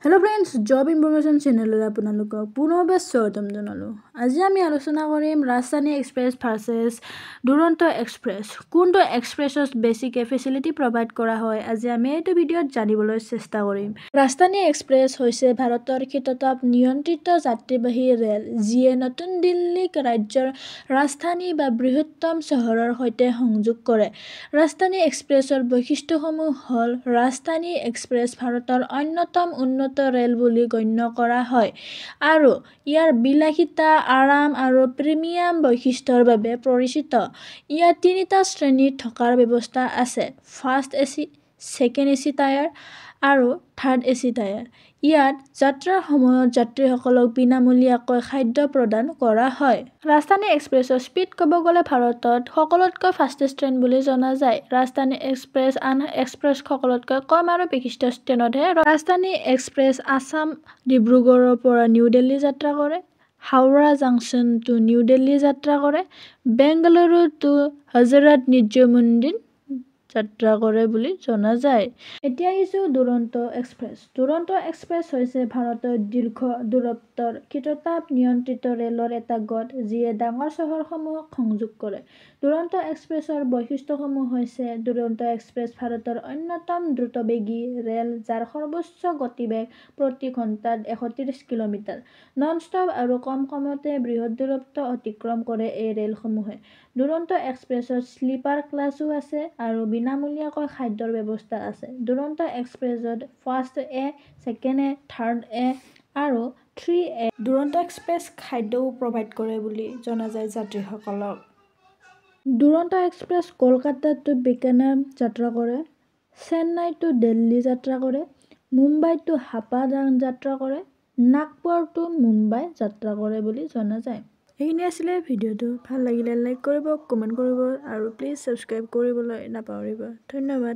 Hello friends, Job Information Channel আপোনালোকক পুনৰবাৰ স্বাগতম জনালো। আজি আমি আলোচনা কৰিম ৰাজধানী এক্সপ্ৰেছ ভাৰ্চেছ দুৰন্ত এক্সপ্ৰেছ। কোনটো এক্সপ্ৰেছত বেছিকৈ ফেচিলিটি প্ৰভাইড কৰা হয় আজি আমি এইটো ভিডিঅ'ত জানিবলৈ চেষ্টা কৰিম। ৰাজধানী এক্সপ্ৰেছ হৈছে ভাৰতৰ শীততাপ নিয়ন্ত্ৰিত যাত্ৰীবাহী ৰেল যিয়ে নতুন দিল্লীক ৰাজ্যৰ ৰাজধানী বা বৃহত্তম চহৰৰ সৈতে সংযোগ কৰে। ৰাজধানী এক্সপ্ৰেছৰ বৈশিষ্ট্যসমূহ হ'ল ৰাজধানী এক্সপ্ৰেছ ভাৰতৰ অন্যতম উন্নত ৰেল বুলি গণ্য কৰা হয় আৰু ইয়াৰ বিলাসিতা, আৰাম আৰু প্ৰিমিয়াম বৈশিষ্ট্যৰ বাবে পৰিচিত। ইয়াত তিনিটা শ্ৰেণীত থকাৰ ব্যৱস্থা আছে: first AC, second AC tyre আৰু থাৰ্ড এচি টায়াৰ। ইয়াত যাত্ৰাৰ সময়ত যাত্ৰীসকলক বিনামূলীয়াকৈ খাদ্য প্ৰদান কৰা হয়। ৰাজধানী এক্সপ্ৰেছৰ স্পীড ক'ব গ'লে ভাৰতত সকলোতকৈ ফাষ্টেষ্ট ট্ৰেইন বুলি জনা যায়। ৰাজধানী এক্সপ্ৰেছ আন এক্সপ্ৰেছসকলতকৈ কম আৰু বিশিষ্ট ট্ৰেইনতহে। ৰাজধানী এক্সপ্ৰেছ আছাম ডিব্ৰুগড়ৰ পৰা নিউ দিল্লী যাত্ৰা কৰে, Howrah junction two new Delhi যাত্ৰা কৰে, বেংগালুৰু টু হজৰত নিজামুদ্দিন যাত্ৰা কৰে বুলি জনা যায়। এতিয়া আহিছোঁ দুৰন্ত এক্সপ্ৰেছ। দুৰন্ত এক্সপ্ৰেছ হৈছে ভাৰতৰ দীৰ্ঘ দূৰত্বৰ শীততাপ নিয়ন্ত্ৰিত ৰেলৰ এটা গোট যিয়ে ডাঙৰ চহৰসমূহক সংযোগ কৰে। দুৰন্ত এক্সপ্ৰেছৰ বৈশিষ্ট্যসমূহ হৈছে: দুৰন্ত এক্সপ্ৰেছ ভাৰতৰ অন্যতম দ্ৰুতবেগী ৰেল যাৰ সৰ্বোচ্চ গতিবেগ প্ৰতি ঘণ্টাত 130 কিলোমিটাৰ। নন-ষ্টপ আৰু কম সময়তে বৃহৎ দূৰত্ব অতিক্ৰম কৰে এই ৰেলসমূহে। দুৰন্ত এক্সপ্ৰেছত স্লিপাৰ ক্লাছো আছে আৰু বিনামূলীয়াকৈ খাদ্যৰ ব্যৱস্থা আছে। দুৰন্ত এক্সপ্ৰেছত first A, second A, third A আৰু 3A দুৰন্ত এক্সপ্ৰেছ খাদ্যও প্ৰভাইড কৰে বুলি জনা যায় যাত্ৰীসকলক। দুৰন্ত এক্সপ্ৰেছ কলকাতা টু বিকানেৰ যাত্ৰা কৰে, চেন্নাই টু দিল্লী যাত্ৰা কৰে, মুম্বাই টু হাপা যাত্ৰা কৰে, নাগপুৰ টু মুম্বাই যাত্ৰা কৰে বুলি জনা যায়। এইখিনি আছিলে ভিডিঅ'টো। ভাল লাগিলে লাইক কৰিব, কমেণ্ট কৰিব আৰু প্লিজ ছাবস্ক্ৰাইব কৰিবলৈ নাপাহৰিব। ধন্যবাদ।